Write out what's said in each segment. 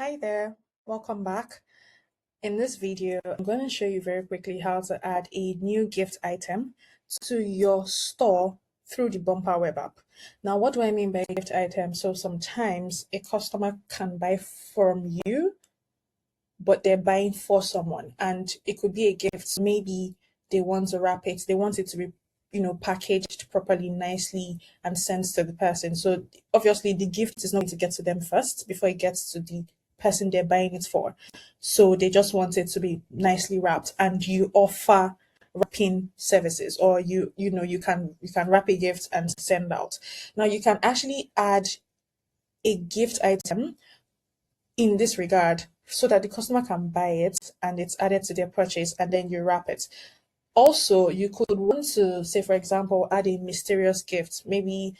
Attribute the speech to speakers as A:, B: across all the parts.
A: Hi there, welcome back. In this video, I'm going to show you very quickly how to add a new gift item to your store through the Bumper web app. Now, what do I mean by gift item? So sometimes a customer can buy from you, but they're buying for someone, and it could be a gift. Maybe they want to wrap it, they want it to be packaged properly, nicely, and sent to the person. So obviously the gift is not going to get to them first before it gets to the person they're buying it for. So they just want it to be nicely wrapped, and you offer wrapping services, or you can wrap a gift and send out. Now you can actually add a gift item in this regard so that the customer can buy it and it's added to their purchase, and then you wrap it. Also, you could want to, say, for example, add a mysterious gift. Maybe,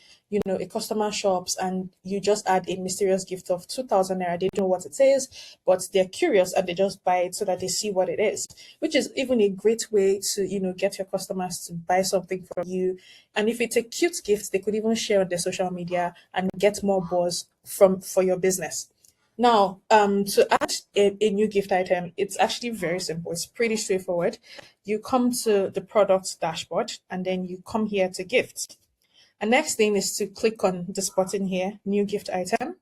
A: a customer shops and you just add a mysterious gift of 2,000 naira. They don't know what it is, but they're curious and they just buy it so that they see what it is, which is even a great way to, get your customers to buy something from you. And if it's a cute gift, they could even share on their social media and get more buzz for your business. Now, to add a new gift item, it's actually very simple. It's pretty straightforward. You come to the product dashboard and then you come here to gifts. And next thing is to click on this button here, new gift item.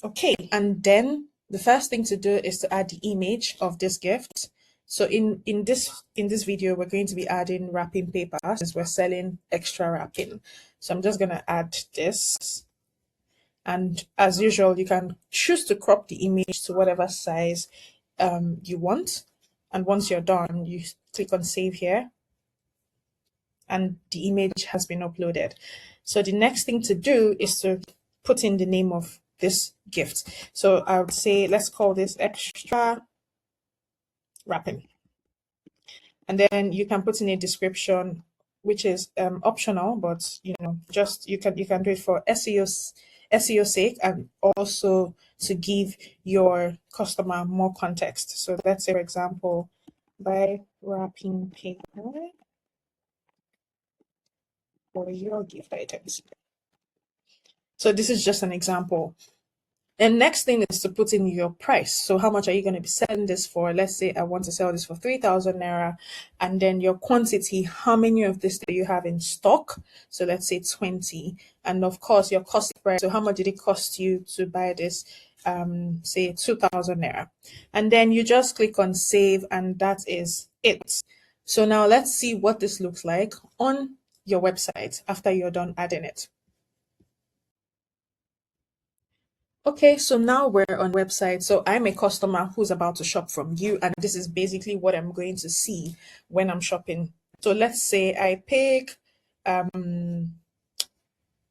A: Okay, and then the first thing to do is to add the image of this gift. So in this video, we're going to be adding wrapping paper since we're selling extra wrapping. So I'm just going to add this. And as usual, you can choose to crop the image to whatever size you want. And once you're done, you click on save here, and the image has been uploaded. So the next thing to do is to put in the name of this gift. So I would say, let's call this extra wrapping. And then you can put in a description, which is optional, but just you can do it for SEO sake, and also to give your customer more context. So let's say, for example, buy wrapping paper for your gift items. So this is just an example. And next thing is to put in your price. So how much are you going to be selling this for? Let's say I want to sell this for 3,000 naira, and then your quantity, how many of this do you have in stock? So let's say 20. And of course your cost price. So how much did it cost you to buy this? Say 2,000 naira. And then you just click on save, and that is it. So now let's see what this looks like on your website after you're done adding it. Okay, so now we're on website. So I'm a customer who's about to shop from you, and this is basically what I'm going to see when I'm shopping. So let's say I pick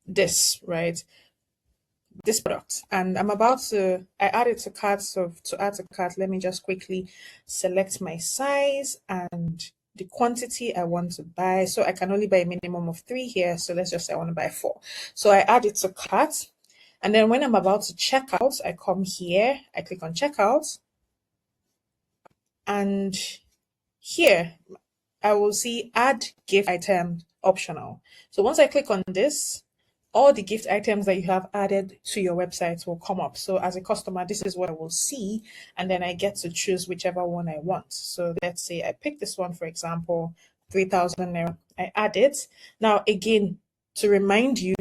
A: this, right? This product, and I add it to cart. So to add to cart, let me just quickly select my size and the quantity I want to buy. So I can only buy a minimum of 3 here. So let's just say I want to buy 4. So I add it to cart. And then when I'm about to check out, I come here, I click on checkout, and here I will see add gift item optional. So once I click on this, all the gift items that you have added to your website will come up. So as a customer, this is what I will see, and then I get to choose whichever one I want. So let's say I pick this one, for example, 3,000 naira. I add it. Now again, to remind you,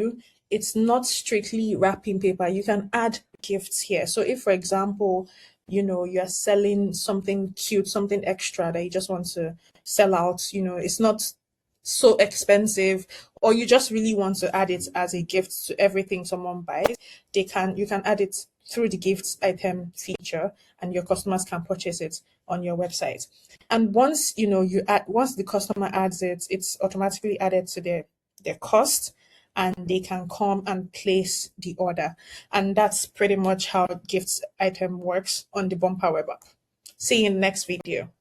A: it's not strictly wrapping paper. You can add gifts here. So if, for example, you're selling something cute, something extra that you just want to sell out, it's not so expensive, or you just really want to add it as a gift to everything someone buys, you can add it through the gifts item feature, and your customers can purchase it on your website. And once once the customer adds it, it's automatically added to their cost, and they can come and place the order. And that's pretty much how gifts item works on the Bumper web app. See you in the next video.